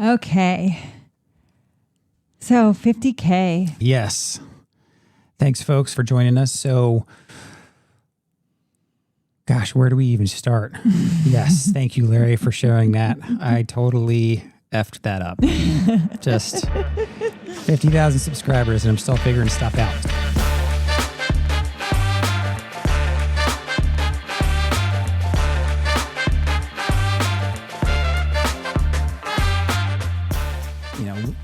Okay. So 50K. Yes. Thanks, folks, for joining us. So, gosh, where do we even start? Yes. Thank you, Larry, for sharing that. I totally effed that up. Just 50,000 subscribers, and I'm still figuring stuff out.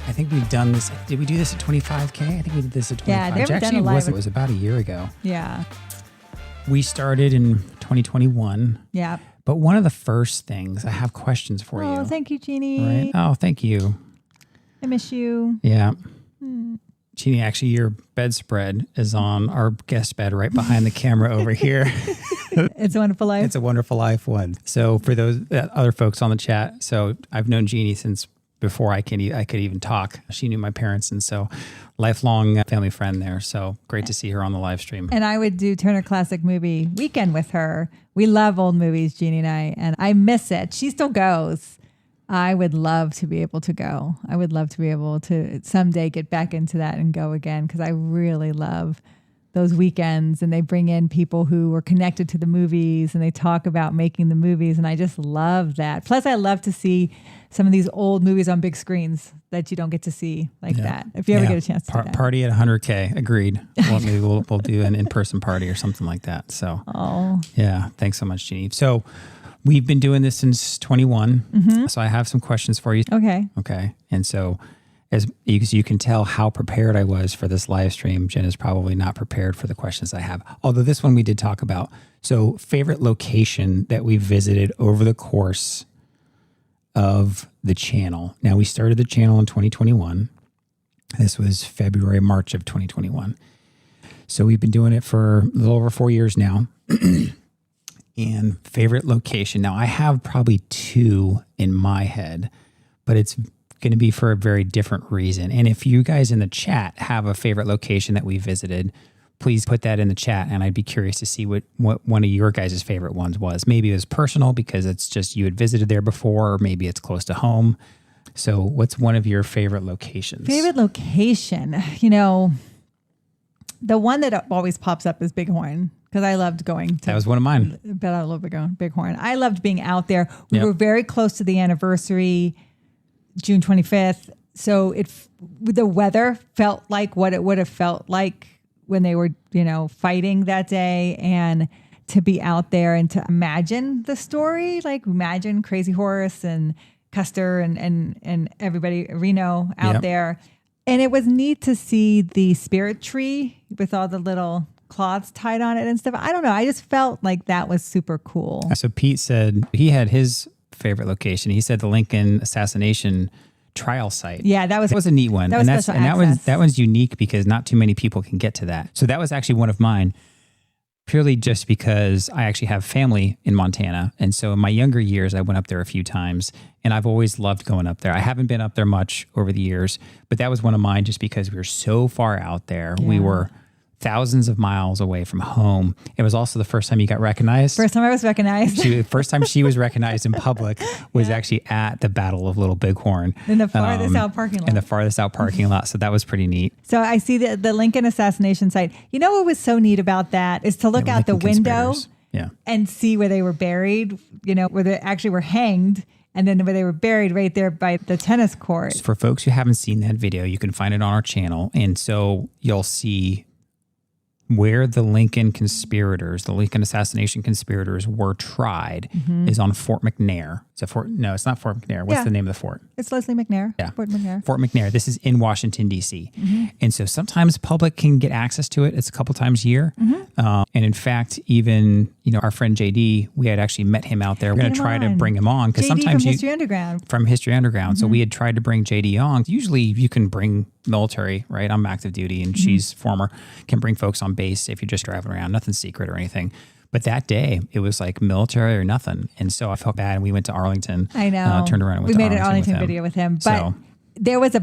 I think we've done this. Did we do this at 25K? I think we did this at 25. Yeah, never done a live. It was about a year ago. Yeah. We started in 2021. Yeah. But one of the first things, I have questions for you. Oh, thank you, Jeannie. Right? Oh, thank you. I miss you. Yeah. Jeannie, actually, your bedspread is on our guest bed right behind the camera over here. It's a Wonderful Life. It's a Wonderful Life one. So for those other folks on the chat, so I've known Jeannie since before I could even talk. She knew my parents, and so lifelong family friend there. So great to see her on the live stream. And I would do Turner Classic Movie Weekend with her. We love old movies, Jeannie and I miss it. She still goes. I would love to be able to go. I would love to be able to someday get back into that and go again, because I really love those weekends, and they bring in people who were connected to the movies and they talk about making the movies. And I just love that. Plus I love to see some of these old movies on big screens that you don't get to see like that. If you ever get a chance to do that. Party at 100K. Agreed. Well, maybe we'll do an in-person party or something like that. So yeah. Thanks so much, Jeannie. So we've been doing this since 21. Mm-hmm. So I have some questions for you. Okay. And so as you can tell how prepared I was for this live stream, Jen is probably not prepared for the questions I have. Although this one we did talk about. So favorite location that we visited over the course of the channel. Now, we started the channel in 2021. This was February, March of 2021. So we've been doing it for a little over 4 years now. And favorite location. Now, I have probably two in my head, but it's going to be for a very different reason. And if you guys in the chat have a favorite location that we visited, please put that in the chat, and I'd be curious to see what one of your guys' favorite ones was. Maybe it was personal because it's just you had visited there before, or maybe it's close to home. So what's one of your favorite locations? Favorite location? The one that always pops up is Bighorn, because I loved going to. That was one of mine. But I love Bighorn. I loved being out there. We were very close to the anniversary, June 25th. So the weather felt like what it would have felt like when they were, fighting that day, and to be out there and to imagine the story, like imagine Crazy Horse and Custer and everybody, Reno out there. And it was neat to see the spirit tree with all the little cloths tied on it and stuff. I don't know. I just felt like that was super cool. So Pete said he had his favorite location. He said the Lincoln assassination trial site. Yeah, that was a neat one. That one's unique because not too many people can get to that. So that was actually one of mine, purely just because I actually have family in Montana. And so in my younger years, I went up there a few times, and I've always loved going up there. I haven't been up there much over the years, but that was one of mine just because we were so far out there. Yeah. We were thousands of miles away from home. It was also the first time you got recognized. First time I was recognized. First time she was recognized in public was actually at the Battle of Little Bighorn. In the farthest out parking lot. In the farthest out parking lot. So that was pretty neat. So I see the Lincoln assassination site. You know what was so neat about that is to look out the window and see where they were buried, where they actually were hanged. And then where they were buried right there by the tennis court. For folks who haven't seen that video, you can find it on our channel. And so you'll see where the Lincoln assassination conspirators were tried is on Fort McNair. No, it's not Fort McNair. What's the name of the fort? It's Leslie McNair. Yeah. Fort McNair. Fort McNair. This is in Washington, D.C. And so sometimes public can get access to it. It's a couple times a year. And in fact, even, our friend JD, we had actually met him out there. We're going to try to bring him on. Because sometimes from History Underground. From History Underground. So we had tried to bring JD on. Usually you can bring military, right? I'm active duty and she's former. Can bring folks on base if you're just driving around. Nothing secret or anything. But that day, it was like military or nothing. And so I felt bad. And we went to Arlington. I know. Turned around and went to Arlington. We made an Arlington with video with him. But there was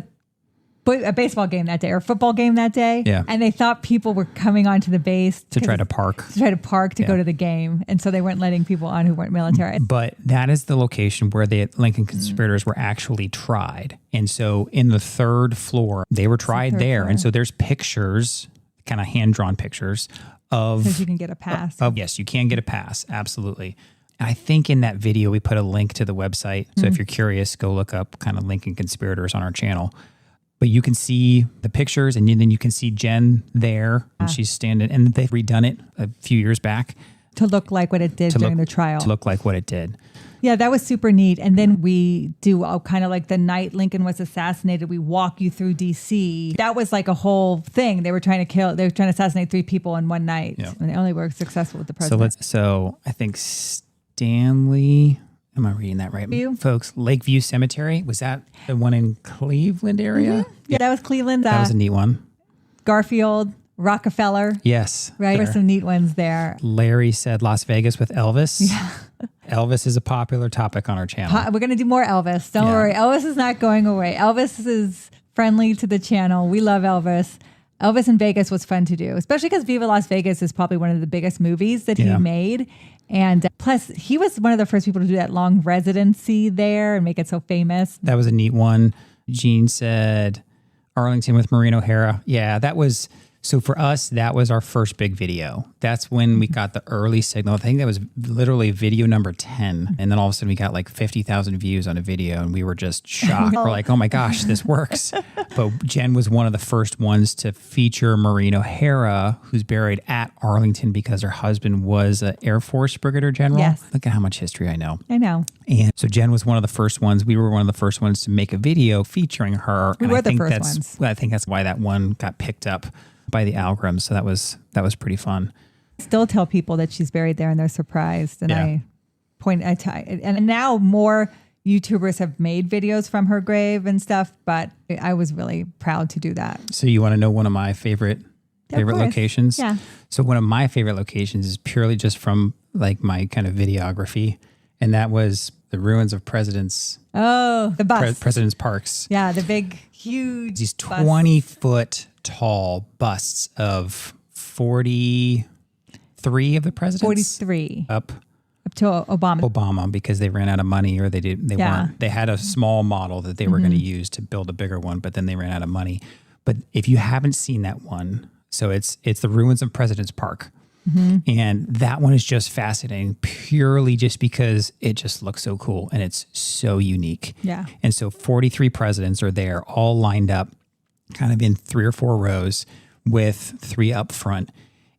a baseball game that day or a football game that day. Yeah. And they thought people were coming onto the base to try to park. To go to the game. And so they weren't letting people on who weren't military. But that is the location where the Lincoln conspirators were actually tried. And so in the third floor, they were tried there. And so there's pictures, kind of hand-drawn pictures of... Because you can get a pass. Yes, you can get a pass. Absolutely. I think in that video, we put a link to the website. So if you're curious, go look up kind of Lincoln conspirators on our channel. But you can see the pictures, and then you can see Jenn there. And she's standing, and they've redone it a few years back. To look like what it did during the trial. To look like what it did. Yeah, that was super neat. And then we do kind of like the night Lincoln was assassinated, we walk you through DC. That was like a whole thing. They were trying to assassinate 3 people in one night. Yeah. And they only were successful with the president. So I think Stanley... Am I reading that right? Folks, Lakeview Cemetery. Was that the one in Cleveland area? Mm-hmm. Yeah, that was Cleveland. That was a neat one. Garfield, Rockefeller. Yes. Right. There were some neat ones there. Larry said Las Vegas with Elvis. Yeah. Elvis is a popular topic on our channel. We're going to do more Elvis. Don't worry. Elvis is not going away. Elvis is friendly to the channel. We love Elvis. Elvis in Vegas was fun to do, especially because Viva Las Vegas is probably one of the biggest movies that he made. And plus, he was one of the first people to do that long residency there and make it so famous. That was a neat one. Gene said Arlington with Maureen O'Hara. Yeah, that was... So for us, that was our first big video. That's when we got the early signal. I think that was literally video number 10. And then all of a sudden we got like 50,000 views on a video and we were just shocked. We're like, oh my gosh, this works. But Jenn was one of the first ones to feature Maureen O'Hara, who's buried at Arlington because her husband was an Air Force Brigadier General. Yes. Look at how much history I know. I know. And so Jenn was one of the first ones. We were one of the first ones to make a video featuring her. We were the first ones. I think that's why that one got picked up by the algorithm. So that was pretty fun. I still tell people that she's buried there and they're surprised. And and now more YouTubers have made videos from her grave and stuff, but I was really proud to do that. So you want to know one of my favorite locations? Yeah. So one of my favorite locations is purely just from like my kind of videography. And that was the ruins of President's. Oh, the bus. President's Parks. Yeah, the big, huge These 20-foot tall busts of 43 of the presidents. 43. Up to Obama. Obama, because they ran out of money or they weren't. They had a small model that they were going to use to build a bigger one, but then they ran out of money. But if you haven't seen that one, so it's the ruins of President's Park. And that one is just fascinating purely just because it just looks so cool and it's so unique. Yeah. And so 43 presidents are there all lined up kind of in 3 or 4 rows with 3 up front.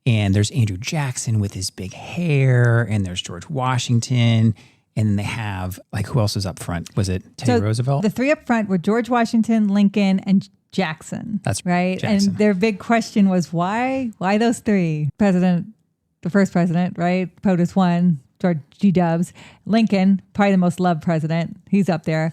And there's Andrew Jackson with his big hair, and there's George Washington. And then they have, like, who else is up front? Was it Teddy Roosevelt? The 3 up front were George Washington, Lincoln, and Jackson. That's right. Jackson. And their big question was why those 3? The first president, right? POTUS 1, George G. Dubs. Lincoln, probably the most loved president. He's up there.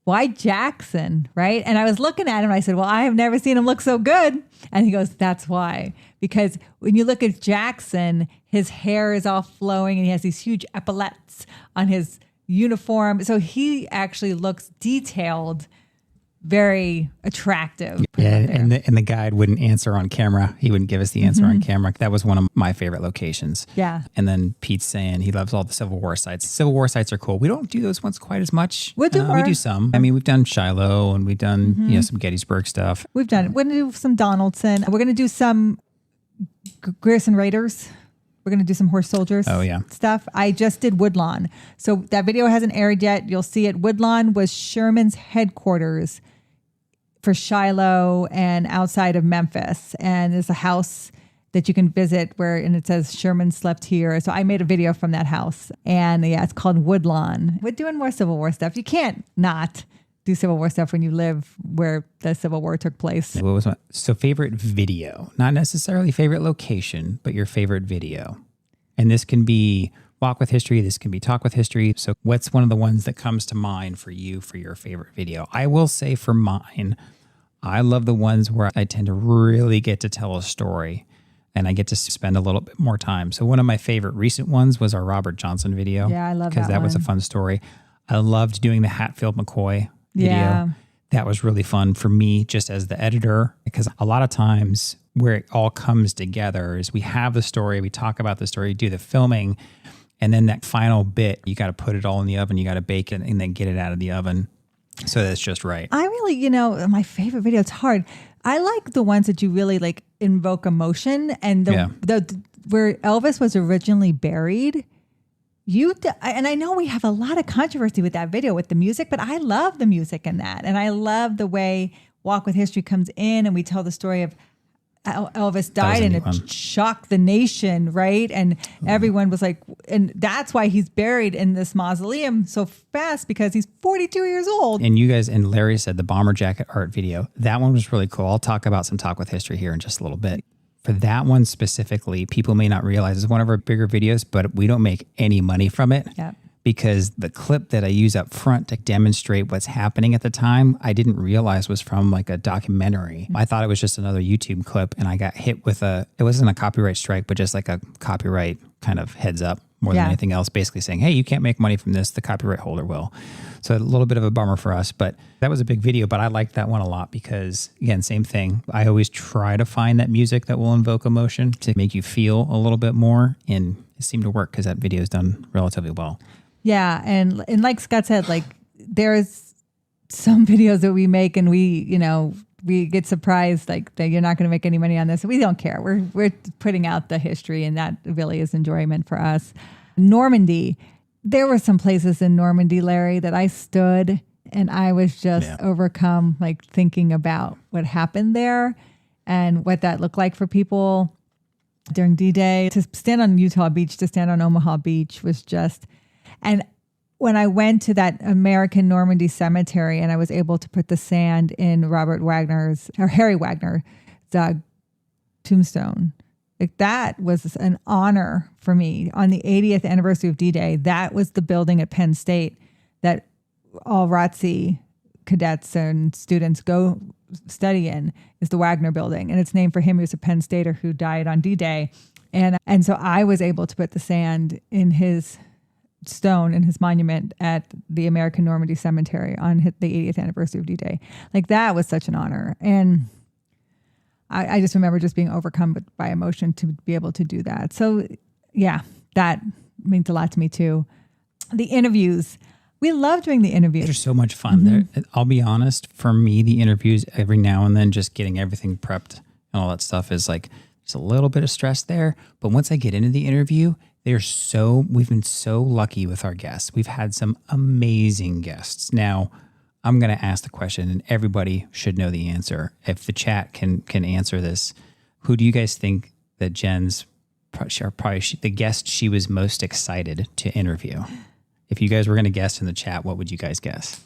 Why Jackson, right? And I was looking at him and I said, well, I have never seen him look so good. And he goes, that's why. Because when you look at Jackson, his hair is all flowing and he has these huge epaulets on his uniform. So he actually looks detailed, very attractive. Yeah, and the guide wouldn't answer on camera. He wouldn't give us the answer on camera. That was one of my favorite locations. Yeah. And then Pete's saying he loves all the Civil War sites. Civil War sites are cool. We don't do those ones quite as much. We'll do more. We do some. I mean, we've done Shiloh and we've done some Gettysburg stuff. We're going to do some Donaldson. We're going to do some Garrison Raiders. We're going to do some horse soldiers stuff. I just did Woodlawn. So that video hasn't aired yet. You'll see it. Woodlawn was Sherman's headquarters for Shiloh and outside of Memphis. And there's a house that you can visit and it says Sherman slept here. So I made a video from that house. And it's called Woodlawn. We're doing more Civil War stuff. You can't not do Civil War stuff when you live where the Civil War took place. What was so favorite video? Not necessarily favorite location, but your favorite video. And this can be Walk with History. This can be Talk with History. So what's one of the ones that comes to mind for you for your favorite video? I will say for mine, I love the ones where I tend to really get to tell a story and I get to spend a little bit more time. So one of my favorite recent ones was our Robert Johnson video. Yeah, I love that because that was a fun story. I loved doing the Hatfield McCoy video. Yeah. that was really fun for me just as the editor, because a lot of times where it all comes together is we have the story, we talk about the story, do the filming, and then that final bit, you got to put it all in the oven, you got to bake it and then get it out of the oven. So that's just right. I really, my favorite video, it's hard. I like the ones that you really like invoke emotion, and the where Elvis was originally buried. And I know we have a lot of controversy with that video with the music, but I love the music in that. And I love the way Walk with History comes in and we tell the story of how Elvis died and it shocked the nation, right? And everyone was like, and that's why he's buried in this mausoleum so fast, because he's 42 years old. And you guys, and Larry said the bomber jacket art video, that one was really cool. I'll talk about some Talk with History here in just a little bit. For that one specifically, people may not realize it's one of our bigger videos, but we don't make any money from it. Yep. Because the clip that I use up front to demonstrate what's happening at the time, I didn't realize was from like a documentary. I thought it was just another YouTube clip, and I got hit with it wasn't a copyright strike, but just like a copyright kind of heads up more than anything else, basically saying, hey, you can't make money from this, the copyright holder will. So a little bit of a bummer for us, but that was a big video. But I liked that one a lot because, again, same thing. I always try to find that music that will invoke emotion to make you feel a little bit more, and it seemed to work because that video is done relatively well. Yeah, and like Scott said, like there's some videos that we make and we get surprised like that you're not going to make any money on this. We don't care. We're putting out the history, and that really is enjoyment for us. Normandy. There were some places in Normandy, Larry, that I stood and I was just overcome, like thinking about what happened there and what that looked like for people during D-Day. To stand on Utah Beach, to stand on Omaha Beach was just, and when I went to that American Normandy cemetery and I was able to put the sand in Harry Wagner's tombstone, like that was an honor for me. On the 80th anniversary of D-Day, that was the building at Penn State that all ROTC cadets and students go study in, is the Wagner building. And it's named for him. He was a Penn Stater who died on D-Day. And so I was able to put the sand in his stone, in his monument at the American Normandy Cemetery on the 80th anniversary of D-Day. Like that was such an honor. And I just remember just being overcome by emotion to be able to do that. So yeah, that means a lot to me too. The interviews, we love doing the interviews. They're so much fun. Mm-hmm. I'll be honest, for me, the interviews every now and then, just getting everything prepped and all that stuff is like, there's a little bit of stress there. But once I get into the interview, we've been so lucky with our guests. We've had some amazing guests. Now, I'm going to ask the question, and everybody should know the answer. If the chat can answer this, who do you guys think that Jenn's probably the guest she was most excited to interview? If you guys were going to guess in the chat, what would you guys guess?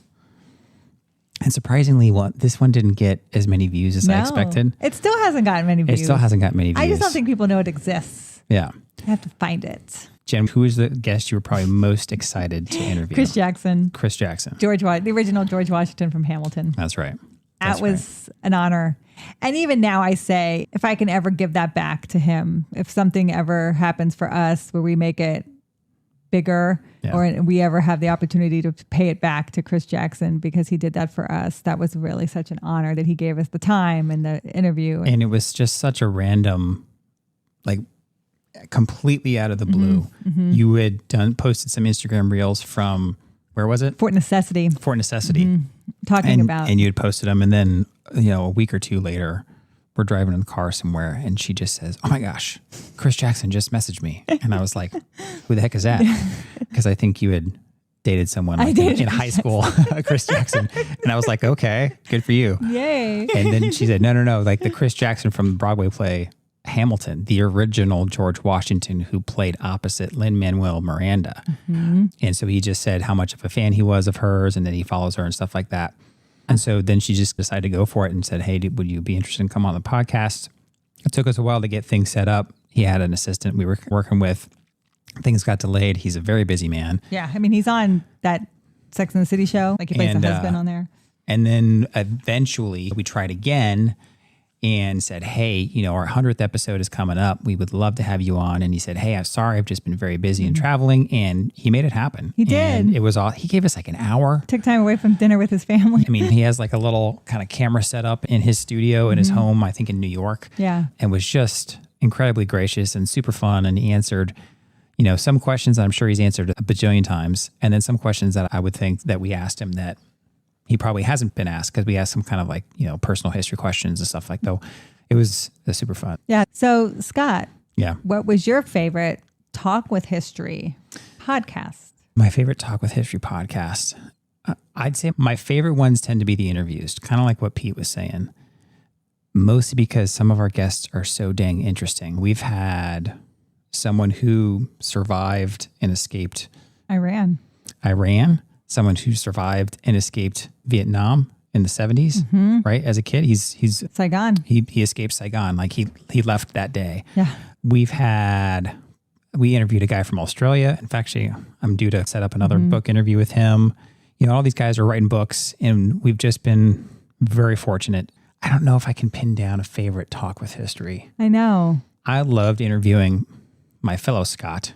And surprisingly, this one didn't get as many views as I expected. It still hasn't gotten many views. I just don't think people know it exists. Yeah. I have to find it. Jenn, who is the guest you were probably most excited to interview? Chris Jackson. The original George Washington from Hamilton. That's right. That was an honor. And even now I say, if I can ever give that back to him, if something ever happens for us where we make it bigger or we ever have the opportunity to pay it back to Chris Jackson because he did that for us, that was really such an honor that he gave us the time and the interview. And it was just such a random, like, completely out of the blue. Mm-hmm. You had posted some Instagram reels from, where was it? Fort Necessity. Mm-hmm. Talking about. And you had posted them. And then, a week or two later, we're driving in the car somewhere and she just says, oh my gosh, Chris Jackson just messaged me. And I was like, who the heck is that? Because I think you had dated someone in high school, Chris Jackson. And I was like, okay, good for you. Yay. And then she said, no, like the Chris Jackson from the Broadway play Hamilton, the original George Washington who played opposite Lin-Manuel Miranda. Mm-hmm. And so he just said how much of a fan he was of hers and that he follows her and stuff like that. And so then she just decided to go for it and said, hey, would you be interested in coming on the podcast? It took us a while to get things set up. He had an assistant we were working with. Things got delayed. He's a very busy man. Yeah. I mean, he's on that Sex and the City show. Like he plays the husband on there. And then eventually we tried again. and said, hey, you know, our 100th episode is coming up. We would love to have you on. And he said, hey, I'm sorry. I've just been very busy and traveling. And he made it happen. He did. And it was all, he gave us like an hour. Took time away from dinner with his family. I mean, he has like a little kind of camera set up in his studio in his home, I think in New York. Yeah. And was just incredibly gracious and super fun. And he answered, you know, some questions that I'm sure he's answered a bajillion times. And then some questions that I would think that we asked him that he probably hasn't been asked, because we asked some kind of like, you know, personal history questions and stuff like that. It was super fun. Yeah. So Scott, yeah, what was your favorite Talk with History podcast? My favorite Talk with History podcast, I'd say my favorite ones tend to be the interviews, kind of like what Pete was saying, mostly because some of our guests are so dang interesting. We've had someone who survived and escaped Iran, someone who survived and escaped Vietnam in the 70s, right? As a kid, he's Saigon. He escaped Saigon. Like he left that day. Yeah. We interviewed a guy from Australia. In fact, actually, I'm due to set up another book interview with him. You know, all these guys are writing books, and we've just been very fortunate. I don't know if I can pin down a favorite Talk with History. I know. I loved interviewing my fellow Scott,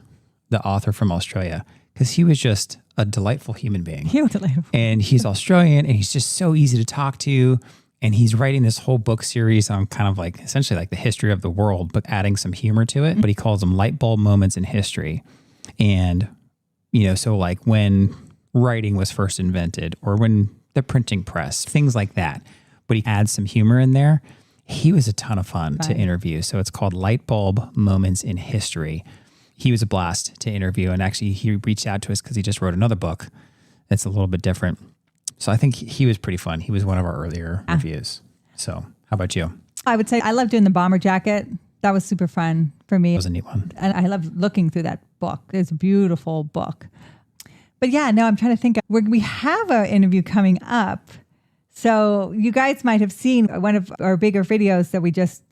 the author from Australia, because he was just a delightful human being. He was delightful. And he's Australian, and he's just so easy to talk to. And he's writing this whole book series on kind of like essentially like the history of the world, but adding some humor to it. But he calls them light bulb moments in history. And, you know, so like when writing was first invented, or when the printing press, things like that. But he adds some humor in there. He was a ton of fun to interview. So it's called Light Bulb Moments in History. He was a blast to interview. And actually, he reached out to us because he just wrote another book that's a little bit different. So I think he was pretty fun. He was one of our earlier reviews. So how about you? I would say I love doing the bomber jacket. That was super fun for me. That was a neat one. And I love looking through that book. It's a beautiful book. But yeah, no, I'm trying to think. We have an interview coming up. So you guys might have seen one of our bigger videos that we just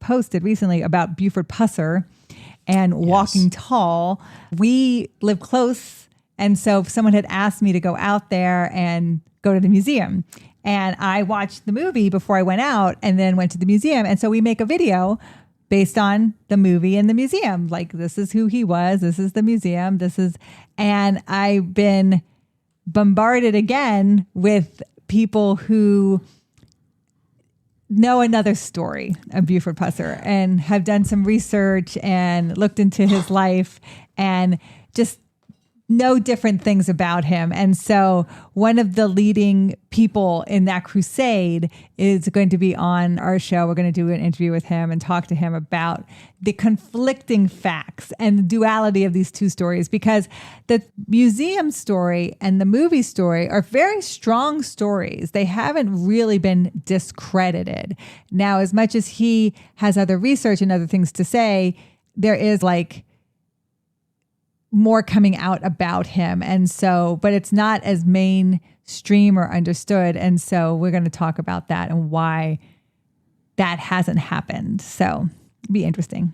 posted recently about Buford Pusser and walking tall. We live close. And so someone had asked me to go out there and go to the museum. And I watched the movie before I went out and then went to the museum. And so we make a video based on the movie and the museum. Like, this is who he was. This is the museum. And I've been bombarded again with people who know another story of Buford Pusser and have done some research and looked into his life and just know different things about him. And so one of the leading people in that crusade is going to be on our show. We're going to do an interview with him and talk to him about the conflicting facts and the duality of these two stories, because the museum story and the movie story are very strong stories. They haven't really been discredited. Now, as much as he has other research and other things to say, there is like more coming out about him. And so, but it's not as mainstream or understood. And so we're going to talk about that and why that hasn't happened. So it'd be interesting.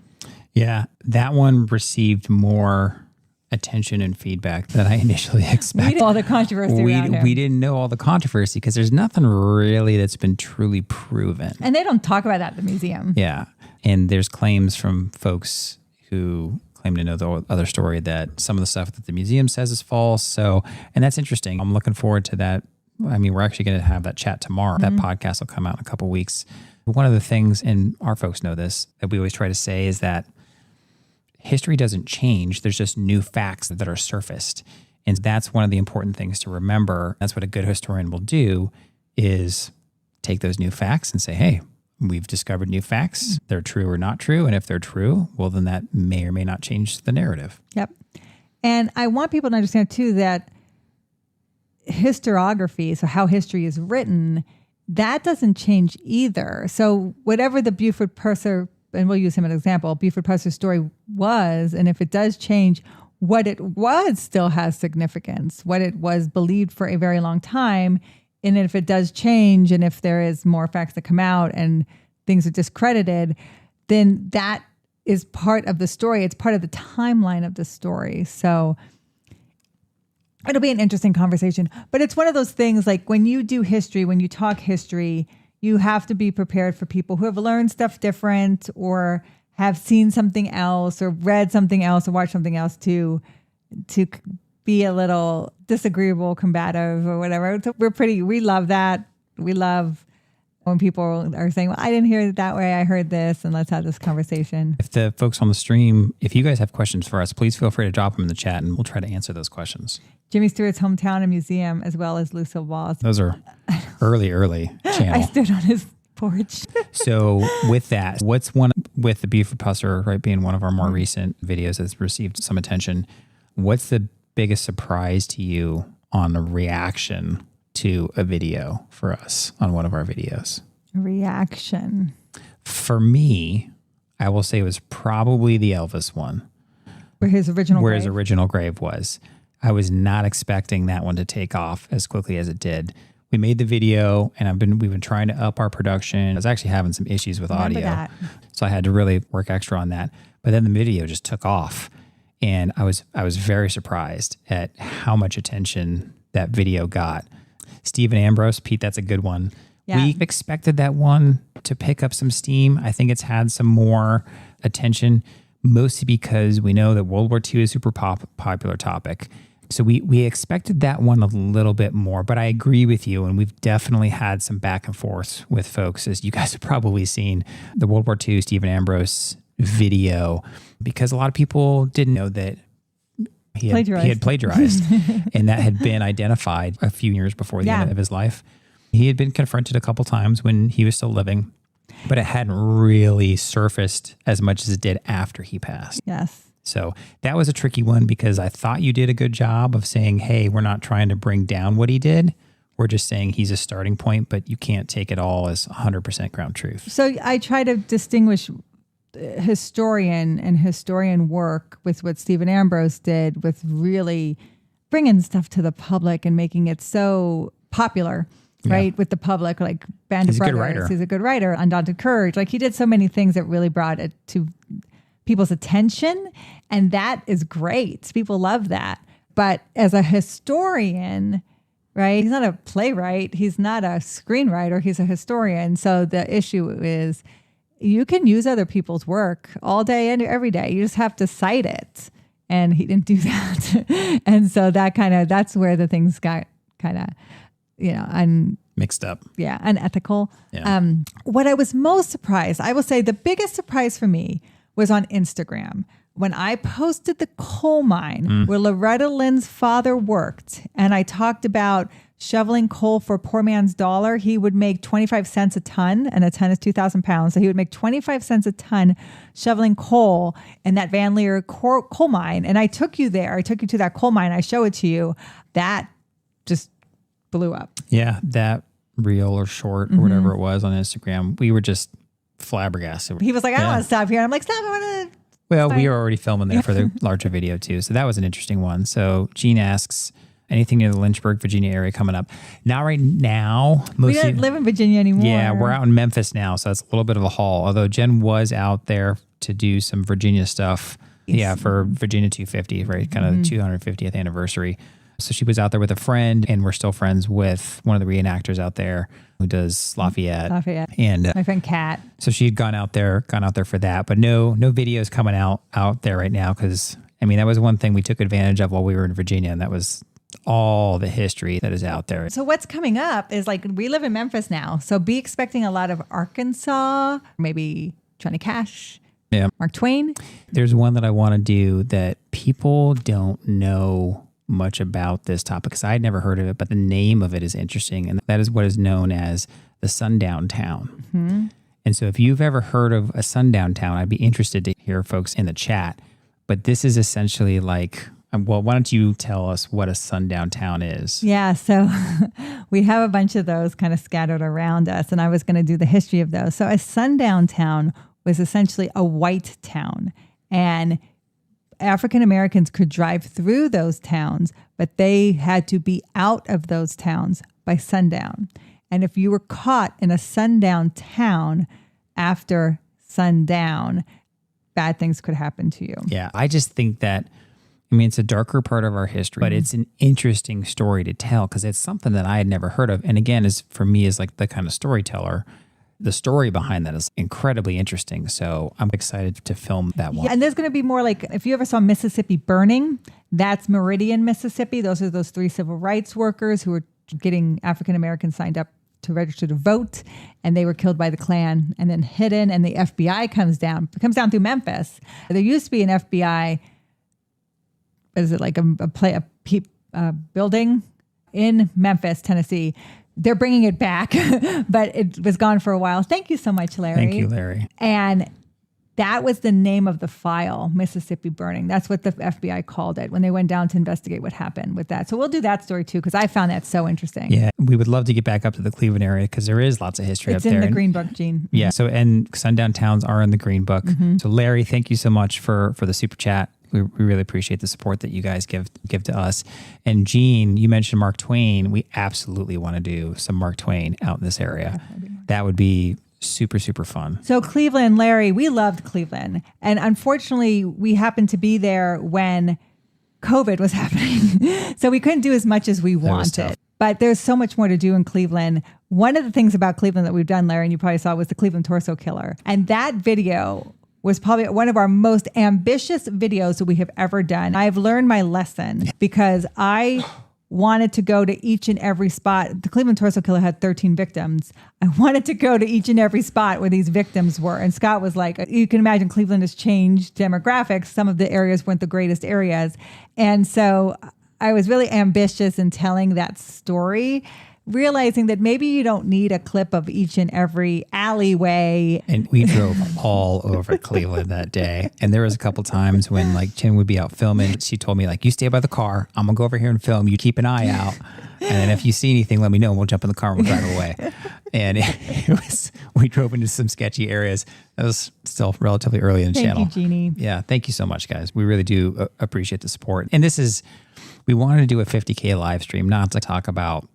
Yeah. That one received more attention and feedback than I initially expected. We didn't know all the controversy around him. We didn't know all the controversy because there's nothing really that's been truly proven. And they don't talk about that at the museum. Yeah. And there's claims from folks who claim to know the other story that some of the stuff that the museum says is false. So, and that's interesting. I'm looking forward to that. I mean, we're actually going to have that chat tomorrow. That podcast will come out in a couple of weeks. One of the things, and our folks know this, that we always try to say is that history doesn't change. There's just new facts that are surfaced. And that's one of the important things to remember. That's what a good historian will do, is take those new facts and say, hey, we've discovered new facts. They're true or not true. And if they're true, well, then that may or may not change the narrative. Yep. And I want people to understand too that historiography, so how history is written, that doesn't change either. So whatever the Buford Pusser, and we'll use him as an example, Buford Pusser's story was, and if it does change, what it was still has significance. What it was believed for a very long time. And if it does change, and if there is more facts that come out and things are discredited, then that is part of the story. It's part of the timeline of the story. So it'll be an interesting conversation. But it's one of those things, like when you do history, when you talk history, you have to be prepared for people who have learned stuff different or have seen something else or read something else or watched something else to be a little disagreeable, combative or whatever. So we love that. We love when people are saying, well, I didn't hear it that way. I heard this, and let's have this conversation. If the folks on the stream, if you guys have questions for us, please feel free to drop them in the chat and we'll try to answer those questions. Jimmy Stewart's hometown and museum, as well as Lucille Ball's. Those are early channel. I stood on his porch. So with that, what's one with the Beef Repusser, right, being one of our more recent videos that's received some attention, what's the biggest surprise to you on the reaction to a video for us on one of our videos? Reaction. For me, I will say it was probably the Elvis one. Where his original grave was. I was not expecting that one to take off as quickly as it did. We made the video and we've been trying to up our production. I was actually having some issues with audio. So I had to really work extra on that. But then the video just took off. And I was very surprised at how much attention that video got. Stephen Ambrose, Pete, that's a good one. Yeah. We expected that one to pick up some steam. I think it's had some more attention, mostly because we know that World War II is a super popular topic. So we expected that one a little bit more, but I agree with you. And we've definitely had some back and forth with folks, as you guys have probably seen the World War II Stephen Ambrose video, because a lot of people didn't know that he had plagiarized and that had been identified a few years before the end of his life. He had been confronted a couple times when he was still living, but it hadn't really surfaced as much as it did after he passed. Yes. So that was a tricky one because I thought you did a good job of saying, hey, we're not trying to bring down what he did. We're just saying he's a starting point, but you can't take it all as 100% ground truth. So I try to distinguish historian work with what Stephen Ambrose did with really bringing stuff to the public and making it so popular, right? With the public, like Band of Brothers. He's a good writer. Undaunted Courage. Like he did so many things that really brought it to people's attention. And that is great. People love that. But as a historian, right? He's not a playwright. He's not a screenwriter. He's a historian. So the issue is you can use other people's work all day and every day. You just have to cite it. And he didn't do that. And so that's where the things got kind of, mixed up. Yeah. Unethical. Yeah. What I was most surprised, I will say the biggest surprise for me was on Instagram. When I posted the coal mine where Loretta Lynn's father worked, and I talked about shoveling coal for a poor man's dollar, he would make 25 cents a ton, and a ton is 2,000 pounds. So he would make 25 cents a ton shoveling coal in that Van Leer coal mine. And I took you there. I took you to that coal mine. I show it to you. That just blew up. Yeah, that reel or short or whatever it was on Instagram, we were just flabbergasted. He was like, I don't want to stop here. And I'm like, stop, I want to. Well, we were already filming there for the larger video too. So that was an interesting one. So Gene asks, anything near the Lynchburg, Virginia area coming up? Not right now. We don't live in Virginia anymore. Yeah, we're out in Memphis now. So it's a little bit of a haul. Although Jen was out there to do some Virginia stuff. Yes. Yeah, for Virginia 250, right? Kind of 250th anniversary. So she was out there with a friend, and we're still friends with one of the reenactors out there who does Lafayette. And my friend Kat. So she had gone out there for that, but no videos coming out there right now. Cause I mean, that was one thing we took advantage of while we were in Virginia, and that was all the history that is out there. So what's coming up is like, we live in Memphis now. So be expecting a lot of Arkansas, maybe Johnny Cash. Yeah. Mark Twain. There's one that I want to do that people don't know much about this topic because I had never heard of it, but the name of it is interesting. And that is what is known as the sundown town. Mm-hmm. And so if you've ever heard of a sundown town, I'd be interested to hear folks in the chat. But this is essentially like, well, why don't you tell us what a sundown town is? Yeah, so we have a bunch of those kind of scattered around us, and I was going to do the history of those. So a sundown town was essentially a white town, and African Americans could drive through those towns, but they had to be out of those towns by sundown. And if you were caught in a sundown town after sundown, bad things could happen to you. Yeah, I just think that I mean, it's a darker part of our history, but it's an interesting story to tell because it's something that I had never heard of. And again, for me, as like the kind of storyteller, the story behind that is incredibly interesting. So I'm excited to film that one. Yeah, and there's going to be more like, if you ever saw Mississippi Burning, that's Meridian, Mississippi. Those are those 3 civil rights workers who were getting African Americans signed up to register to vote, and they were killed by the Klan and then hidden, and the FBI comes down through Memphis. There used to be an FBI, is it like a building in Memphis, Tennessee. They're bringing it back, but it was gone for a while. Thank you so much, Larry. Thank you, Larry. And that was the name of the file, Mississippi Burning. That's what the FBI called it when they went down to investigate what happened with that. So we'll do that story too, because I found that so interesting. Yeah, we would love to get back up to the Cleveland area because there is lots of history up there. It's in the Green Book, Gene. Yeah, so and sundown towns are in the Green Book. So Larry, thank you so much for the super chat. We really appreciate the support that you guys give to us. And Gene, you mentioned Mark Twain. We absolutely want to do some Mark Twain out in this area. That would be super, super fun. So Cleveland, Larry, we loved Cleveland. And unfortunately, we happened to be there when COVID was happening. So we couldn't do as much as we wanted. But there's so much more to do in Cleveland. One of the things about Cleveland that we've done, Larry, and you probably saw, was the Cleveland Torso Killer. And that video was probably one of our most ambitious videos that we have ever done. I've learned my lesson because I wanted to go to each and every spot. The Cleveland Torso Killer had 13 victims. I wanted to go to each and every spot where these victims were. And Scott was like, you can imagine Cleveland has changed demographics. Some of the areas weren't the greatest areas. And so I was really ambitious in telling that story, realizing that maybe you don't need a clip of each and every alleyway. And we drove all over Cleveland that day. And there was a couple times when like Jen would be out filming. She told me like, you stay by the car. I'm gonna go over here and film. You keep an eye out. And then if you see anything, let me know and we'll jump in the car and we'll drive away. And we drove into some sketchy areas. That was still relatively early in the channel. Thank you, Jeannie. Yeah. Thank you so much, guys. We really do appreciate the support. And we wanted to do a 50K live stream, not to talk about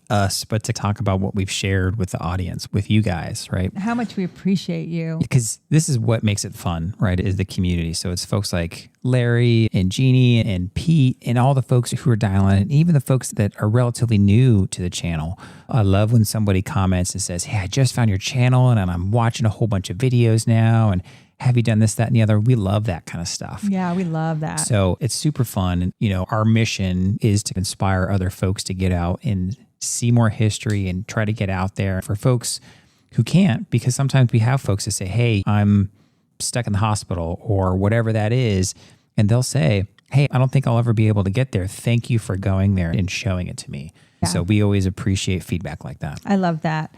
us, but to talk about what we've shared with the audience, with you guys, right? How much we appreciate you. Because this is what makes it fun, right? Is the community. So it's folks like Larry and Jeannie and Pete and all the folks who are dialing in, and even the folks that are relatively new to the channel. I love when somebody comments and says, hey, I just found your channel and I'm watching a whole bunch of videos now. And have you done this, that, and the other? We love that kind of stuff. Yeah, we love that. So it's super fun. And, our mission is to inspire other folks to get out and see more history and try to get out there for folks who can't, because sometimes we have folks that say, hey, I'm stuck in the hospital or whatever that is. And they'll say, hey, I don't think I'll ever be able to get there. Thank you for going there and showing it to me. Yeah. So we always appreciate feedback like that. I love that.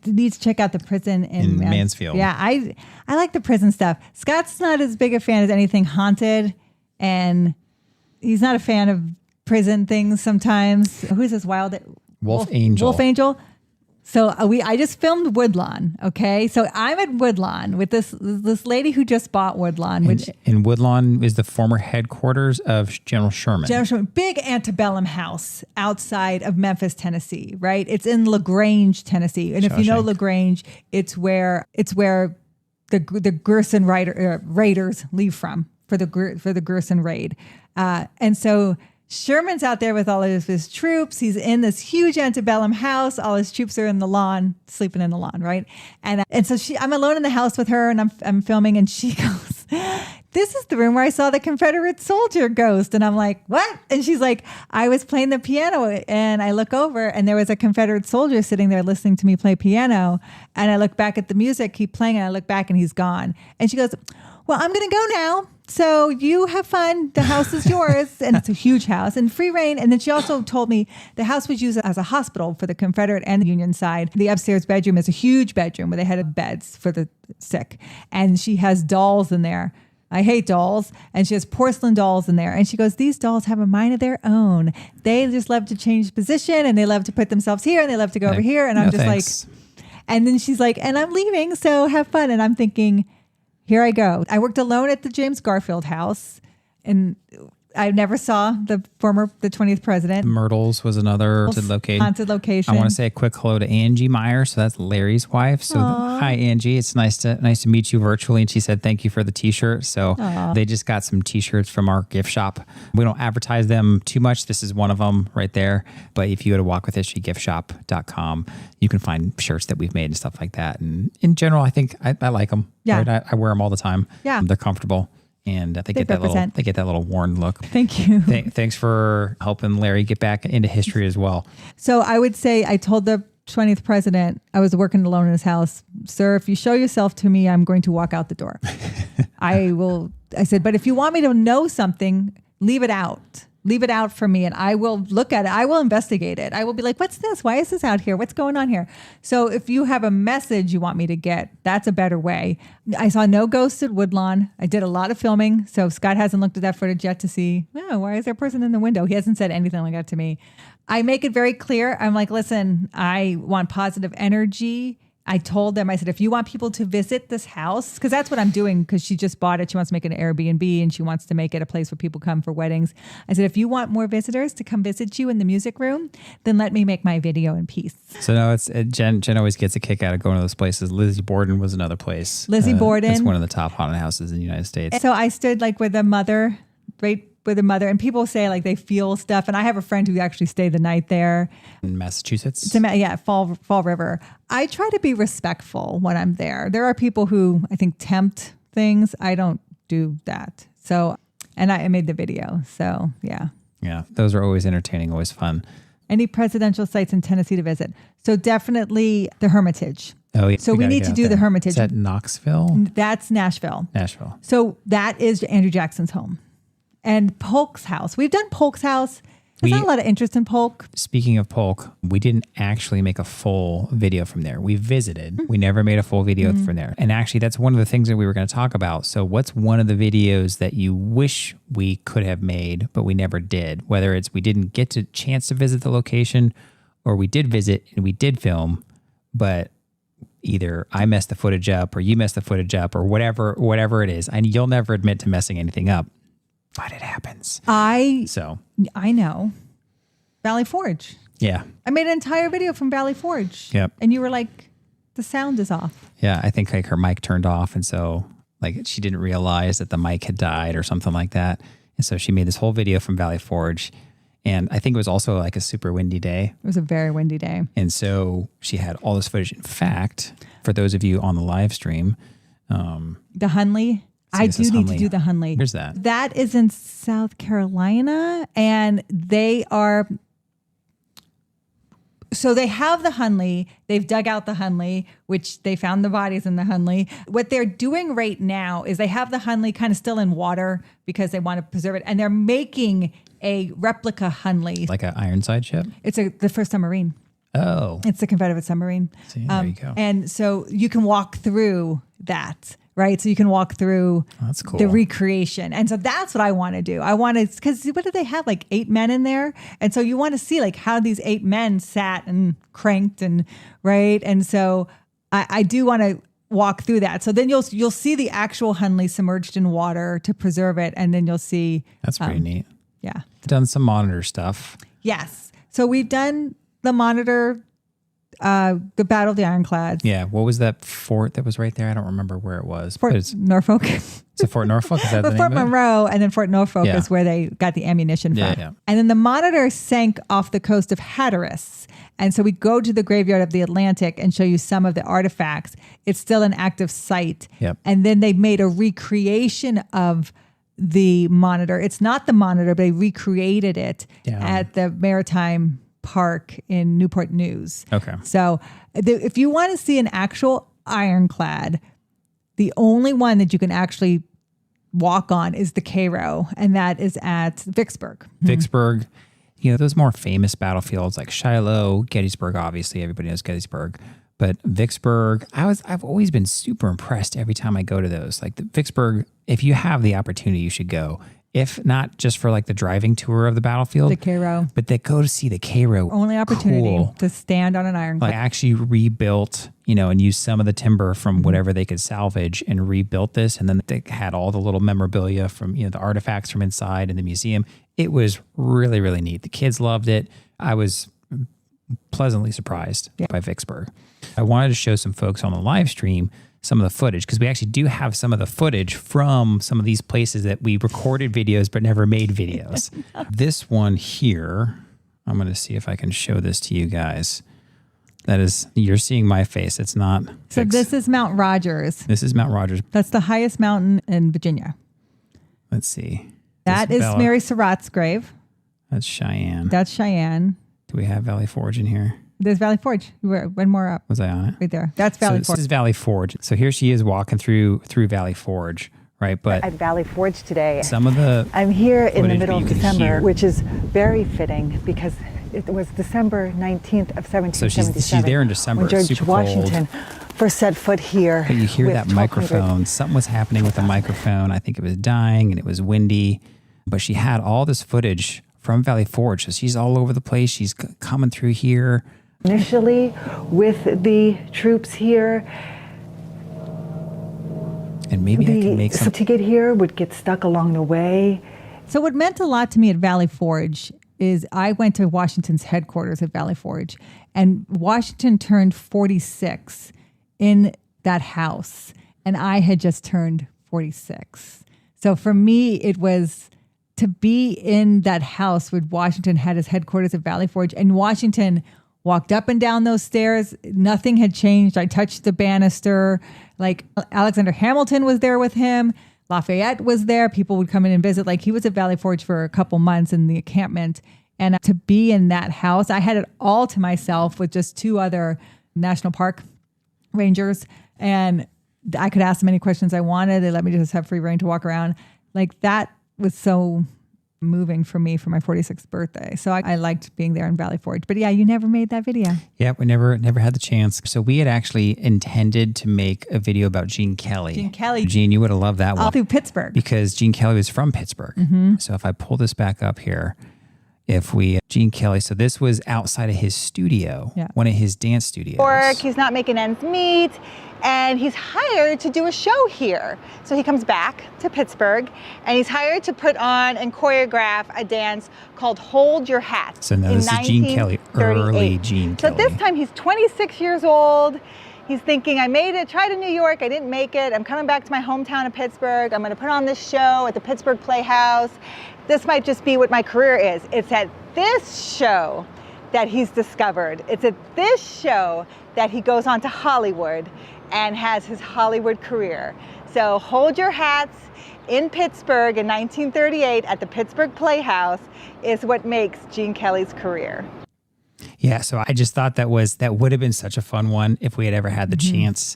You need to check out the prison in Mansfield. Yeah, I like the prison stuff. Scott's not as big a fan as anything haunted, and he's not a fan of prison things sometimes. Who's this wild? Wolf Angel. Wolf Angel. So I just filmed Woodlawn. Okay, so I'm at Woodlawn with this lady who just bought Woodlawn. And Woodlawn is the former headquarters of General Sherman. General Sherman, big antebellum house outside of Memphis, Tennessee. Right, it's in LaGrange, Tennessee. And if you know LaGrange, it's where the Gerson raiders leave from for the Gerson raid, and so Sherman's out there with all of his troops. He's in this huge antebellum house. All his troops are in the lawn, sleeping in the lawn, right? And so I'm alone in the house with her, and I'm filming, and she goes, "This is the room where I saw the Confederate soldier ghost." And I'm like, "What?" And she's like, "I was playing the piano, and I look over, and there was a Confederate soldier sitting there listening to me play piano. And I look back at the music, keep playing, and I look back, and he's gone." And she goes, "Well, I'm going to go now. So you have fun. The house is yours." And it's a huge house and free reign. And then she also told me the house was used as a hospital for the Confederate and the Union side. The upstairs bedroom is a huge bedroom where they had beds for the sick. And she has dolls in there. I hate dolls. And she has porcelain dolls in there. And she goes, "These dolls have a mind of their own. They just love to change position, and they love to put themselves here, and they love to go over here." And I'm just thanks. And then she's like, "And I'm leaving, so have fun." And I'm thinking, here I go. I worked alone at the James Garfield house, and I never saw the 20th president. Myrtles was another haunted location. I want to say a quick hello to Angie Meyer. So that's Larry's wife. So hi, Angie. It's nice to meet you virtually. And she said, thank you for the t-shirt. So they just got some t-shirts from our gift shop. We don't advertise them too much. This is one of them right there. But if you go to walkwithhistorygiftshop.com, you can find shirts that we've made and stuff like that. And in general, I think I like them. Yeah. Right? I wear them all the time. Yeah. They're comfortable. And they get that little worn look. Thank you. Thanks for helping Larry get back into history as well. So I would say I told the 20th president, I was working alone in his house. Sir, if you show yourself to me, I'm going to walk out the door. I said, but if you want me to know something, leave it out. Leave it out for me and I will look at it. I will investigate it. I will be like, what's this? Why is this out here? What's going on here? So if you have a message you want me to get, that's a better way. I saw no ghosts at Woodlawn. I did a lot of filming. So Scott hasn't looked at that footage yet to see, why is there a person in the window? He hasn't said anything like that to me. I make it very clear. I'm like, listen, I want positive energy. I told them, I said, if you want people to visit this house, because that's what I'm doing, because she just bought it. She wants to make it an Airbnb and she wants to make it a place where people come for weddings. I said, if you want more visitors to come visit you in the music room, then let me make my video in peace. So no, it's Jen always gets a kick out of going to those places. Lizzie Borden was another place. Lizzie Borden. It's one of the top haunted houses in the United States. So I stood like with a mother, right with a mother, and people say like they feel stuff. And I have a friend who actually stayed the night there. In Massachusetts? Fall River. I try to be respectful when I'm there. There are people who I think tempt things. I don't do that. So, and I made the video. So yeah. Yeah. Those are always entertaining, always fun. Any presidential sites in Tennessee to visit? So definitely the Hermitage. Oh, yeah. So we need to do the Hermitage. Is that Knoxville? That's Nashville. Nashville. So that is Andrew Jackson's home. And Polk's house. We've done Polk's house. There's not a lot of interest in Polk. Speaking of Polk, we didn't actually make a full video from there. We visited. We never made a full video from there. And actually, that's one of the things that we were going to talk about. So what's one of the videos that you wish we could have made, but we never did? Whether it's we didn't get a chance to visit the location, or we did visit and we did film, but either I messed the footage up or you messed the footage up or whatever it is. And you'll never admit to messing anything up. But it happens. I know. Valley Forge. Yeah. I made an entire video from Valley Forge. Yep. And you were like, the sound is off. Yeah. I think like her mic turned off. And so like she didn't realize that the mic had died or something like that. And so she made this whole video from Valley Forge. And I think it was also like a super windy day. It was a very windy day. And so she had all this footage. In fact, for those of you on the live stream, the Hunley. I do need to do the Hunley. Where's that? That is in South Carolina. And they are... So they have the Hunley. They've dug out the Hunley, which they found the bodies in the Hunley. What they're doing right now is they have the Hunley kind of still in water because they want to preserve it. And they're making a replica Hunley. Like an Ironside ship? It's the first submarine. Oh. It's the Confederate submarine. See, there you go. And so you can walk through that. Right. So you can walk through that's cool. the recreation. And so that's what I want to do. I want to, because what did they have? Like 8 men in there. And so you want to see like how these 8 men sat and cranked and right. And so I do want to walk through that. So then you'll see the actual Hunley submerged in water to preserve it. And then you'll see. That's pretty neat. Yeah. Done some monitor stuff. Yes. So we've done the monitor, the Battle of the Ironclads. Yeah. What was that fort that was right there? I don't remember where it was. Fort Norfolk. Is it Fort Norfolk? Is that the name Fort of it? Monroe and then Fort Norfolk is where they got the ammunition from. Yeah. And then the Monitor sank off the coast of Hatteras. And so we go to the graveyard of the Atlantic and show you some of the artifacts. It's still an active site. Yep. And then they made a recreation of the Monitor. It's not the Monitor, but they recreated it at the Maritime Park in Newport News. Okay. So if you want to see an actual ironclad, the only one that you can actually walk on is the Cairo, and that is at Vicksburg. Vicksburg, you know, those more famous battlefields like Shiloh, Gettysburg, obviously everybody knows Gettysburg, but Vicksburg, I've always been super impressed every time I go to those. Like the Vicksburg, if you have the opportunity, you should go. if not just for like the driving tour of the battlefield, the Cairo, but they go to see the Cairo. Only opportunity to stand on an ironclad. Like actually rebuilt, and used some of the timber from whatever they could salvage and rebuilt this. And then they had all the little memorabilia from, the artifacts from inside in the museum. It was really, really neat. The kids loved it. I was pleasantly surprised by Vicksburg. I wanted to show some folks on the live stream some of the footage, because we actually do have some of the footage from some of these places that we recorded videos but never made videos. This one here, I'm going to see if I can show this to you guys. That is, you're seeing my face. It's not. So this is Mount Rogers. This is Mount Rogers. That's the highest mountain in Virginia. Let's see. That is Mary Surratt's grave. That's Cheyenne. That's Cheyenne. Do we have Valley Forge in here? There's Valley Forge. One more up. Was I on it? Right there. That's Valley Forge. This is Valley Forge. So here she is walking through Valley Forge, right? But at Valley Forge today. Some of the I'm here in the middle of December, which is very fitting because it was December 19th of 1777. So she's there in December. When George super Washington cold. first set foot here. But you hear that microphone. Something was happening with the microphone. I think it was dying and it was windy. But she had all this footage from Valley Forge. So she's all over the place. She's coming through here. Initially with the troops here. And maybe I can make some. To get here would get stuck along the way. So what meant a lot to me at Valley Forge is I went to Washington's headquarters at Valley Forge, and Washington turned 46 in that house, and I had just turned 46. So for me, it was to be in that house where Washington had his headquarters at Valley Forge, and Washington walked up and down those stairs. Nothing had changed. I touched the banister. Like Alexander Hamilton was there with him. Lafayette was there. People would come in and visit. Like he was at Valley Forge for a couple months in the encampment. And to be in that house, I had it all to myself with just two other National Park rangers. And I could ask them any questions I wanted. They let me just have free reign to walk around. Like that was so moving for me for my 46th birthday. So I liked being there in Valley Forge. But yeah, you never made that video. Yeah, we never had the chance. So we had actually intended to make a video about Gene Kelly. Gene, you would have loved that one. All through Pittsburgh. Because Gene Kelly was from Pittsburgh. So if I pull this back up here, Gene Kelly, so this was outside of his studio, one of his dance studios. He's not making ends meet, and he's hired to do a show here. So he comes back to Pittsburgh, and he's hired to put on and choreograph a dance called Hold Your Hat. So now this is Gene Kelly, early Gene Kelly. So this time he's 26 years old. He's thinking, I made it, tried in New York, I didn't make it. I'm coming back to my hometown of Pittsburgh. I'm gonna put on this show at the Pittsburgh Playhouse. This might just be what my career is. It's at this show that he's discovered. It's at this show that he goes on to Hollywood and has his Hollywood career. So Hold Your Hats in Pittsburgh in 1938 at the Pittsburgh Playhouse is what makes Gene Kelly's career. Yeah, so I just thought that would have been such a fun one if we had ever had the chance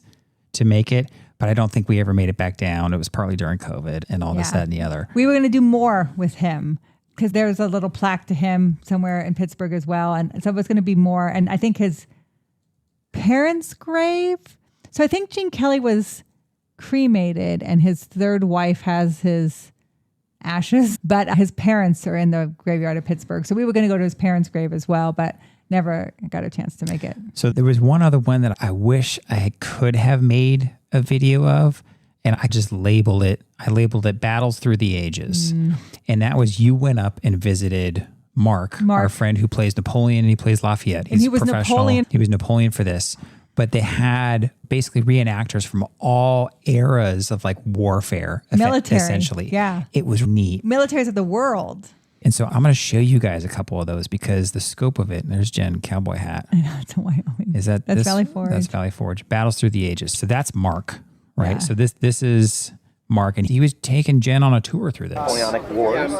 to make it. But I don't think we ever made it back down. It was partly during COVID and all this, that, and the other. We were going to do more with him because there's a little plaque to him somewhere in Pittsburgh as well. And so it was going to be more. And I think his parents' grave. So I think Gene Kelly was cremated and his third wife has his ashes. But his parents are in the graveyard of Pittsburgh. So we were going to go to his parents' grave as well. But never got a chance to make it. So there was one other one that I wish I could have made a video of, and I just labeled it. I labeled it Battles Through the Ages. And that was you went up and visited Mark, our friend who plays Napoleon and he plays Lafayette. He's professional. Napoleon. He was Napoleon for this. But they had basically reenactors from all eras of like warfare. Military. Essentially. Yeah. It was neat. Militaries of the world. And so I'm going to show you guys a couple of those because the scope of it, and there's Jen, cowboy hat. I know, it's a Wyoming. That's Valley Forge. That's Valley Forge. Battles Through the Ages. So that's Mark, right? Yeah. So this is Mark, and he was taking Jen on a tour through this. Napoleonic Wars.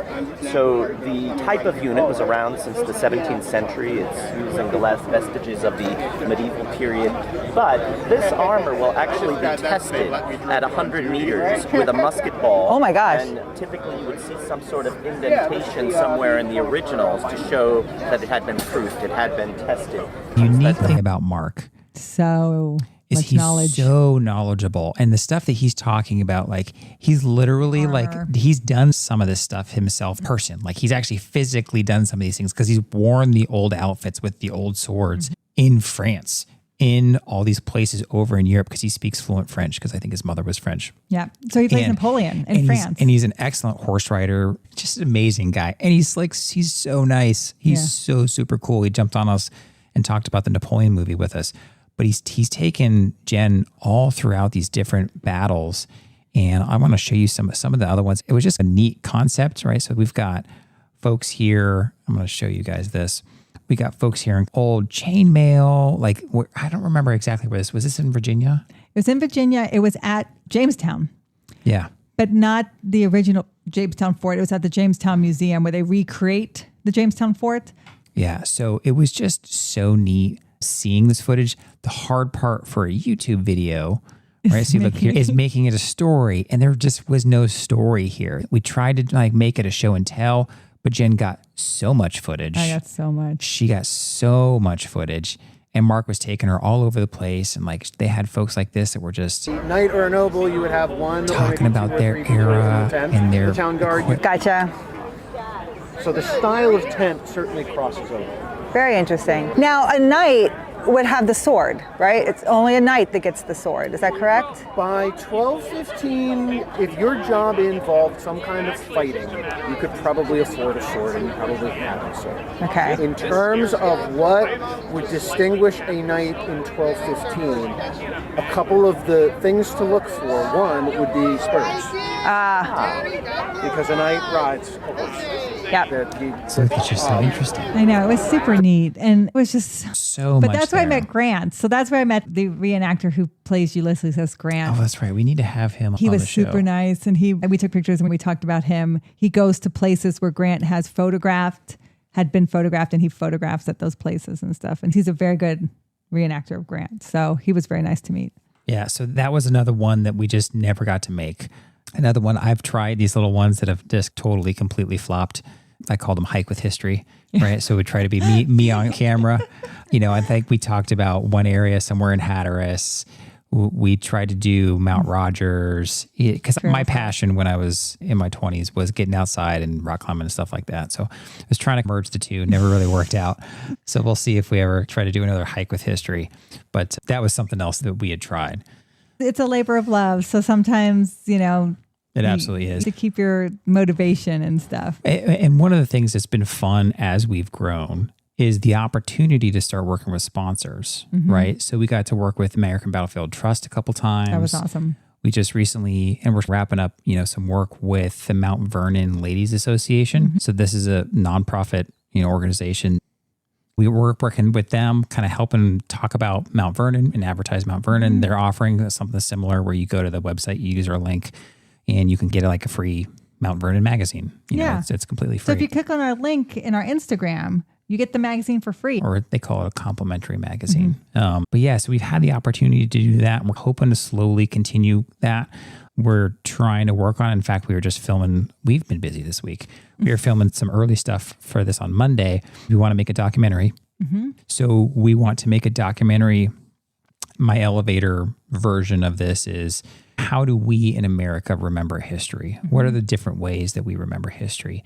So the type of unit was around since the 17th century. It's using the last vestiges of the medieval period. But this armor will actually be tested at 100 meters with a musket ball. Oh my gosh. And typically you would see some sort of indentation somewhere in the originals to show that it had been proofed, it had been tested. The unique thing about Mark much knowledge. So knowledgeable. And the stuff that he's talking about, like he's literally he's done some of this stuff himself like he's actually physically done some of these things because he's worn the old outfits with the old swords in France, in all these places over in Europe because he speaks fluent French because I think his mother was French. Yeah. So he plays Napoleon in France. And he's an excellent horse rider, just an amazing guy. And he's so nice. He's so super cool. He jumped on us and talked about the Napoleon movie with us. But he's taken Jenn all throughout these different battles. And I want to show you some of the other ones. It was just a neat concept, right? So we've got folks here. I'm going to show you guys this. We got folks here in old chainmail. Like, I don't remember exactly where this was. This in Virginia? It was in Virginia. It was at Jamestown. Yeah. But not the original Jamestown Fort. It was at the Jamestown Museum where they recreate the Jamestown Fort. Yeah. So it was just so neat seeing this footage. The hard part for a YouTube video, right? So look here, is making it a story. And there just was no story here. We tried to like make it a show and tell, but Jenn got so much footage. I got so much. She got so much footage. And Mark was taking her all over the place. And like they had folks like this that were just knight or a noble, you would have one talking about their era and their town guard. Gotcha. So the style of tent certainly crosses over. Very interesting. Now, a knight would have the sword, right? It's only a knight that gets the sword. Is that correct? By 1215, if your job involved some kind of fighting, you could probably afford a sword and you probably have a sword. Okay. In terms of what would distinguish a knight in 1215, a couple of the things to look for. One would be spurs. Because a knight rides a horse. Yeah. So it's just so interesting. I know. It was super neat. And it was just so But much that's where I met Grant. So that's where I met the reenactor who plays Ulysses as Grant. Oh, that's right. We need to have him He on was the show. super nice. And we took pictures and we talked about him. He goes to places where Grant had been photographed, and he photographs at those places and stuff. And he's a very good reenactor of Grant. So he was very nice to meet. Yeah. So that was another one that we just never got to make. Another one I've tried, these little ones that have just totally, completely flopped. I call them hike with history, right? So we try to be me on camera. I think we talked about one area somewhere in Hatteras. We tried to do Mount Rogers because my passion when I was in my 20s was getting outside and rock climbing and stuff like that. So I was trying to merge the two, never really worked out. So we'll see if we ever try to do another hike with history. But that was something else that we had tried. It's a labor of love. So sometimes, it absolutely is. To keep your motivation and stuff. And one of the things that's been fun as we've grown is the opportunity to start working with sponsors, right? So we got to work with American Battlefield Trust a couple times. That was awesome. We just recently, and we're wrapping up, some work with the Mount Vernon Ladies Association. So this is a nonprofit, organization. We were working with them, kind of helping talk about Mount Vernon and advertise Mount Vernon. They're offering something similar where you go to the website, you use our link, and you can get like a free Mount Vernon magazine. It's completely free. So if you click on our link in our Instagram, you get the magazine for free. Or they call it a complimentary magazine. But yeah, so we've had the opportunity to do that. And we're hoping to slowly continue that. We're trying to work on it. In fact, we were just filming. We've been busy this week. We were filming some early stuff for this on Monday. We want to make a documentary. So we want to make a documentary. My elevator version of this is, how do we in America remember history? What are the different ways that we remember history?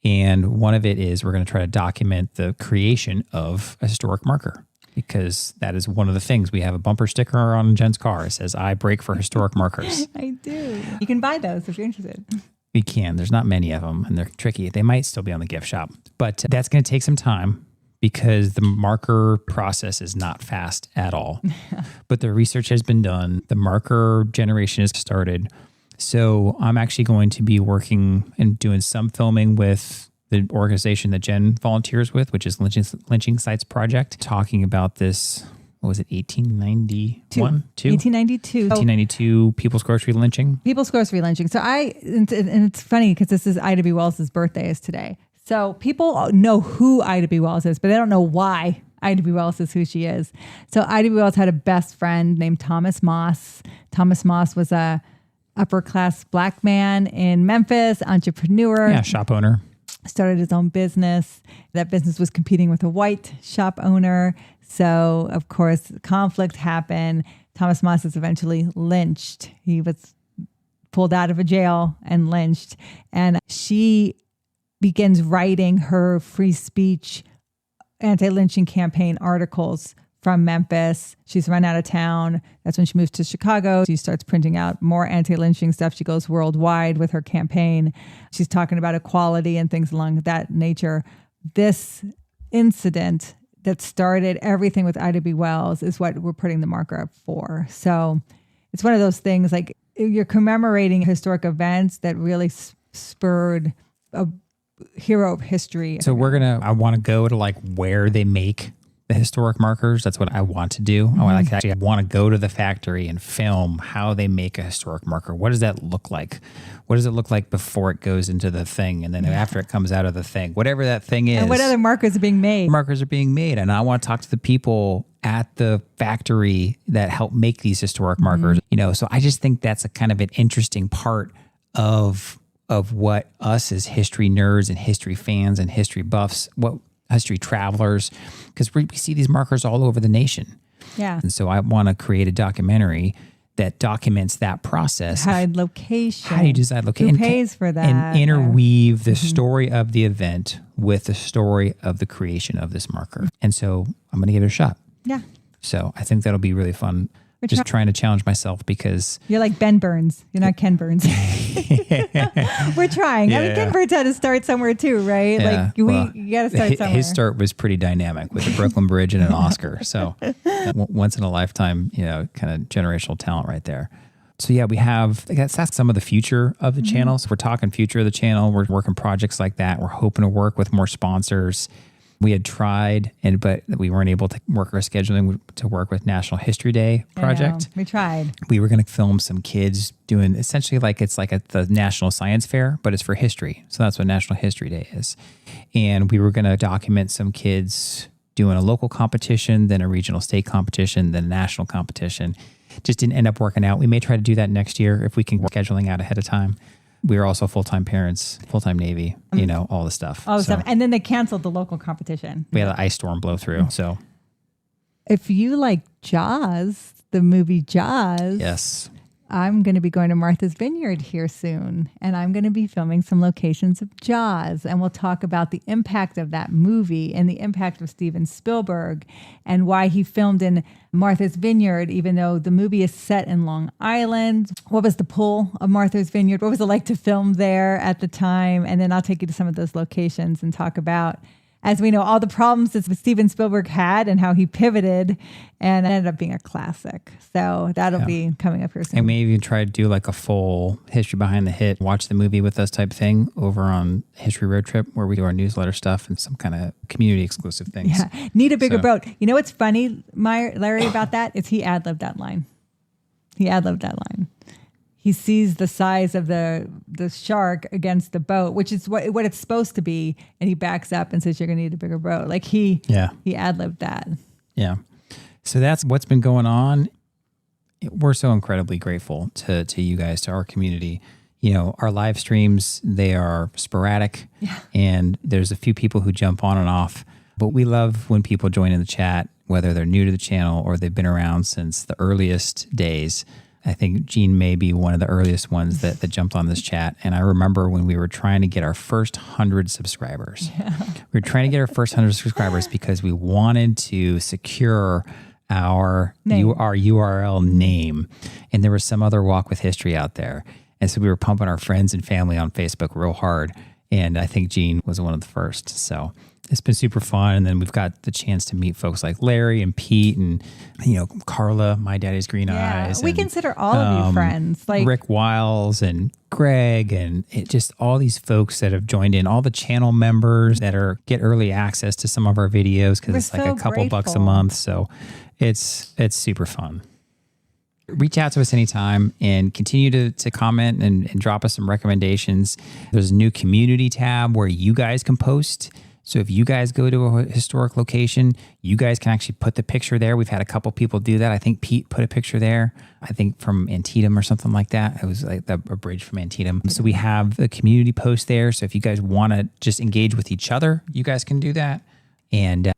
And one of it is we're going to try to document the creation of a historic marker, because that is one of the things. We have a bumper sticker on Jenn's car. It says, I break for historic markers. I do. You can buy those if you're interested. We can. There's not many of them, and they're tricky. They might still be on the gift shop. But that's going to take some time, because the marker process is not fast at all. But the research has been done. The marker generation has started. So I'm actually going to be working and doing some filming with the organization that Jenn volunteers with, which is Lynching Sites Project, talking about this, what was it, 1891? 1892 People's Grocery lynching. People's Grocery lynching. So and it's funny because this is Ida B. Wells' birthday is today. So people know who Ida B. Wells is, but they don't know why Ida B. Wells is who she is. So Ida B. Wells had a best friend named Thomas Moss. Thomas Moss was a upper class black man in Memphis, entrepreneur. Yeah, shop owner. Started his own business. That business was competing with a white shop owner. So, of course, conflict happened. Thomas Moss is eventually lynched. He was pulled out of a jail and lynched. And she begins writing her free speech anti-lynching campaign articles from Memphis. She's run out of town. That's when she moves to Chicago. She starts printing out more anti-lynching stuff. She goes worldwide with her campaign. She's talking about equality and things along that nature. This incident that started everything with Ida B. Wells is what we're putting the marker up for. So it's one of those things, like, you're commemorating historic events that really spurred a hero of history. So I want to go to like where they make the historic markers. That's what I want to do. I want to go to the factory and film how they make a historic marker. What does that look like? What does it look like before it goes into the thing? And then after it comes out of the thing, whatever that thing is. And what other markers are being made? Markers are being made. And I want to talk to the people at the factory that help make these historic markers. So I just think that's a kind of an interesting part of what us as history nerds and history fans and history buffs, what history travelers, because we see these markers all over the nation. Yeah. And so I want to create a documentary that documents that process. Decide location. How do you decide location? Who pays for that? And interweave the story of the event with the story of the creation of this marker. And so I'm going to give it a shot. Yeah. So I think that'll be really fun. Just trying to challenge myself because you're like Ben Burns. You're not Ken Burns. We're trying. I mean, Ken Burns had to start somewhere too, right? Yeah. Like you got to start somewhere. His start was pretty dynamic with the Brooklyn Bridge and an Oscar. So once in a lifetime, kind of generational talent right there. So we have, that's some of the future of the channel. So we're talking future of the channel. We're working projects like that. We're hoping to work with more sponsors. We had tried, but we weren't able to work our scheduling to work with National History Day project. We tried. We were going to film some kids doing essentially it's like at the National Science Fair, but it's for history. So that's what National History Day is. And we were going to document some kids doing a local competition, then a regional state competition, then a national competition. Just didn't end up working out. We may try to do that next year if we can work scheduling out ahead of time. We were also full-time parents, full-time Navy, all the stuff. All the stuff. And then they canceled the local competition. We had an ice storm blow through. So if you like Jaws, the movie Jaws. Yes. I'm going to be going to Martha's Vineyard here soon, and I'm going to be filming some locations of Jaws, and we'll talk about the impact of that movie and the impact of Steven Spielberg and why he filmed in Martha's Vineyard, even though the movie is set in Long Island. What was the pull of Martha's Vineyard? What was it like to film there at the time? And then I'll take you to some of those locations and talk about, as we know, all the problems that Steven Spielberg had and how he pivoted and ended up being a classic. So that'll be coming up here soon. And we even try to do like a full history behind the hit, watch the movie with us type thing over on History Road Trip, where we do our newsletter stuff and some kind of community exclusive things. Yeah. Need a bigger boat. You know what's funny, Larry, about that? Is he ad-libbed that line. He sees the size of the shark against the boat, which is what it's supposed to be, and he backs up and says, "You're going to need a bigger boat." Like he ad-libbed that. Yeah. So that's what's been going on. We're so incredibly grateful to you guys, to our community. Our live streams, they are sporadic, and there's a few people who jump on and off, but we love when people join in the chat, whether they're new to the channel or they've been around since the earliest days. I think Jean may be one of the earliest ones that jumped on this chat. And I remember when we were trying to get our first 100 subscribers. Yeah. We were trying to get our first 100 subscribers because we wanted to secure our URL name. And there was some other walk with history out there. And so we were pumping our friends and family on Facebook real hard. And I think Jean was one of the first. So it's been super fun. And then we've got the chance to meet folks like Larry and Pete and, Carla, My Daddy's Green Eyes. We consider all of you friends. Like Rick Wiles and Greg and just all these folks that have joined in, all the channel members that get early access to some of our videos because it's like a couple bucks a month. So it's super fun. Reach out to us anytime and continue to comment and drop us some recommendations. There's a new community tab where you guys can post. So if you guys go to a historic location, you guys can actually put the picture there. We've had a couple people do that. I think Pete put a picture there, I think from Antietam or something like that. It was like a bridge from Antietam. So we have the community post there. So if you guys want to just engage with each other, you guys can do that. And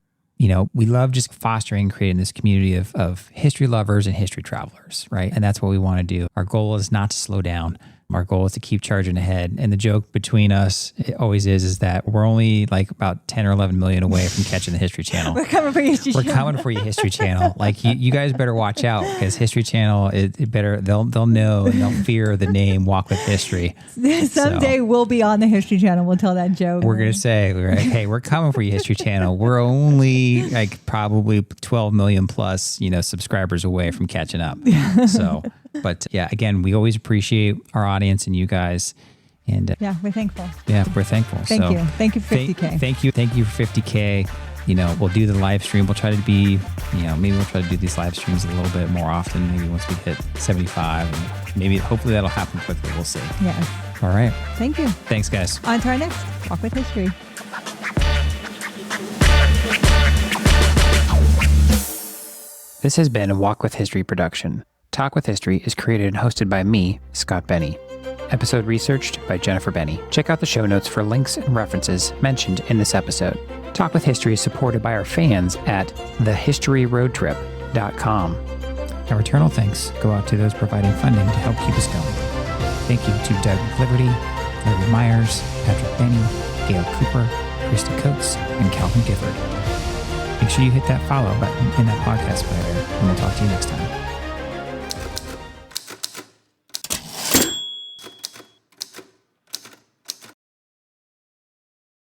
we love just fostering and creating this community of history lovers and history travelers, right? And that's what we want to do. Our goal is not to slow down. Our goal is to keep charging ahead. And the joke between us always is that we're only like about 10 or 11 million away from catching the History Channel. We're coming for you, History Channel. We're coming for you, History Channel. Like you guys better watch out because History Channel, they'll know and they'll fear the name Walk with History. Someday we'll be on the History Channel. We'll tell that joke. We're going to say, hey, we're coming for you, History Channel. We're only like probably 12 million plus, subscribers away from catching up. So... But yeah, again, we always appreciate our audience and you guys. And yeah, we're thankful. Yeah, we're thankful. Thank you. Thank you for 50K. Thank you for 50K. We'll do the live stream. We'll try to be, maybe we'll try to do these live streams a little bit more often. Maybe once we hit 75 and maybe hopefully that'll happen quickly. We'll see. Yes. All right. Thank you. Thanks, guys. On to our next Walk with History. This has been a Walk with History production. Talk with History is created and hosted by me, Scott Benny. Episode researched by Jennifer Benny. Check out the show notes for links and references mentioned in this episode. Talk with History is supported by our fans at thehistoryroadtrip.com. Our eternal thanks go out to those providing funding to help keep us going. Thank you to Doug McLiberty, Larry Myers, Patrick Benny, Gail Cooper, Krista Coates, and Calvin Gifford. Make sure you hit that follow button in that podcast player, and we'll talk to you next time.